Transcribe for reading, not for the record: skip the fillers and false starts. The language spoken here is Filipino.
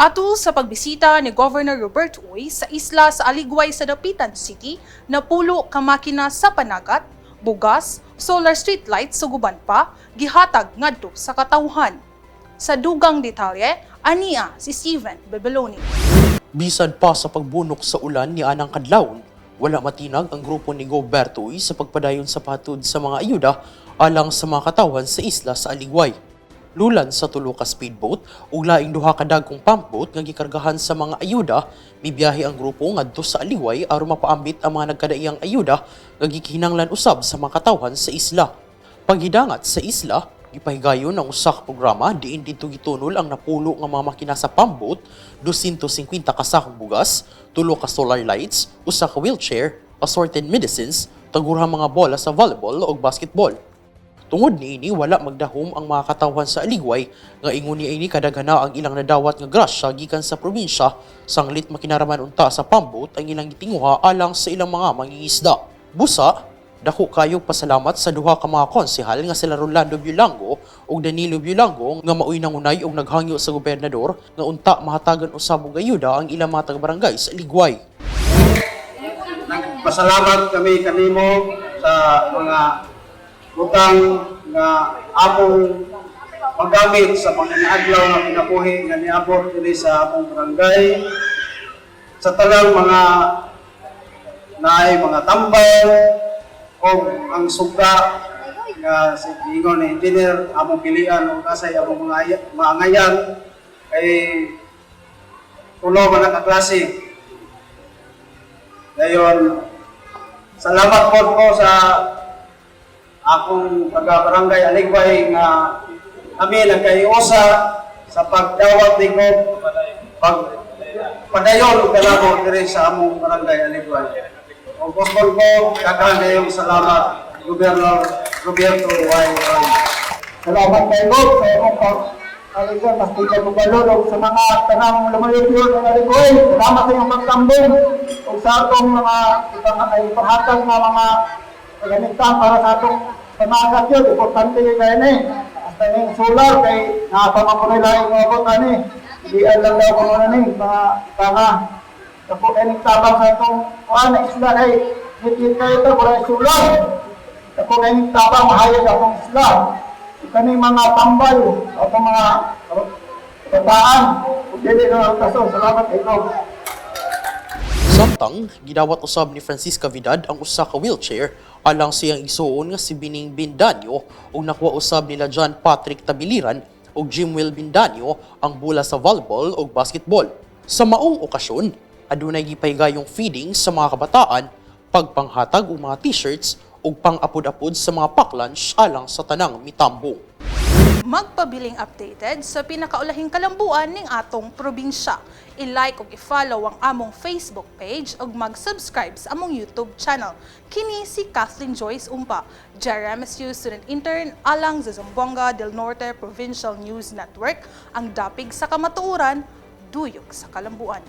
Atul sa pagbisita ni Governor Robert Uy sa isla sa Aligway sa Dapitan City, napulo ka makina sa panagat, bugas, solar street lights sa guban pa, gihatag ngadto sa katawhan. Sa dugang detalye, ania si Steven Bebeloni. Bisan pa sa pagbunok sa ulan ni Anang Kadlawon, wala matinag ang grupo ni Goberto Uy sa pagpadayon sa patud sa mga ayuda alang sa mga katawan sa isla sa Aligway. Lulan sa tulo ka speedboat ug laing duha ka dagkong pump boat nga gikargahan sa mga ayuda, mibiyahe ang grupo ngadto sa Aligway aron mapaambit ang mga nagkadaiyang ayuda nga gikinahanglan usab sa mga katawan sa isla. Paghidangat sa isla, gipahigayon ang usa ka programa diin didto gitunol ang napulo nga mga makina sa pump boat, 250 ka sakong bugas, tulo ka solar lights, usa ka wheelchair, assorted medicines, tagurang mga bola sa volleyball ug basketball. Tungod niini wala magdahom ang mga katawan sa Aligway nga ingon niini kadaghana ang ilang nadawat nga grasya gikan sa probinsya sanglit makinaraman unta sa pambot ang ilang gitinguha alang sa ilang mga mangingisda. Busa, dako kayog pasalamat sa duha ka mga konsehal nga sila Rolando Biolango ug Danilo Biolango nga maoy nangunay og naghangyo sa gobernador nga unta mahatagan usab og ayuda ang ilang mga taga-barangay sa Aligway. Pasalamat kami kanimo sa mga utang nga among magamit sa panginaadlaw nga kinabuhi nga niabot diri sa among barangay sa talang mga naay mga tambal o ang suga nga si ingon ni engineer among pilian o kasay among mga maangayan kay tulo man ang klase. Dayon salamat po sa akong taga-barangay Aligway nga kami nagkaiusa sa pagdawat ni ko pagpadayon kalabo diri sa among barangay Aligway. O gusto ko daghan kayong salamat Gobernador Roberto Uy. Salamat kayo sa imong Aligway, mas di kayo balulog sa mga tanang lumayo-luyo ng Aligway. Salamat sa inyong magtambong o sa atong mga ipahatag na mga paganitan para sa atong panagat yun. Importante yun kayo ni. Hasta yung solar kay nakapamapunay lang yung mga buta ni. Hindi alam daw kung ano ni, mga tanga. Kapo kayo tabang sa itong na isla ay hitin kayo ito, wala yung solar. Kapo kayo tabang mahayag akong isla. Kani mga tambal, atong mga kataan. Kung hindi na kaso, salamat kayo. Samtang, gidawat usab ni Francisca Vidal ang usa ka wheelchair alang siyang isuon nga si Bining Bindanyo ug nakuha usab nila John Patrick Tabiliran ug Jimwell Bindanyo ang bola sa volleyball ug basketball. Sa maong okasyon, adunay gipahigayong feeding sa mga kabataan, pagpanghatag og mga t-shirts ug pang-apod-apod sa mga pack lunch alang sa tanang mitambong. Magpabiling updated sa pinakaulahing kalambuan ning atong probinsya. I-like ug i-follow ang among Facebook page ug mag-subscribe sa among YouTube channel. Kini si Kathleen Joyce Umpa, JRMSU Student Intern alang sa Zamboanga del Norte Provincial News Network, ang dapig sa kamatuoran, duyok sa kalambuan.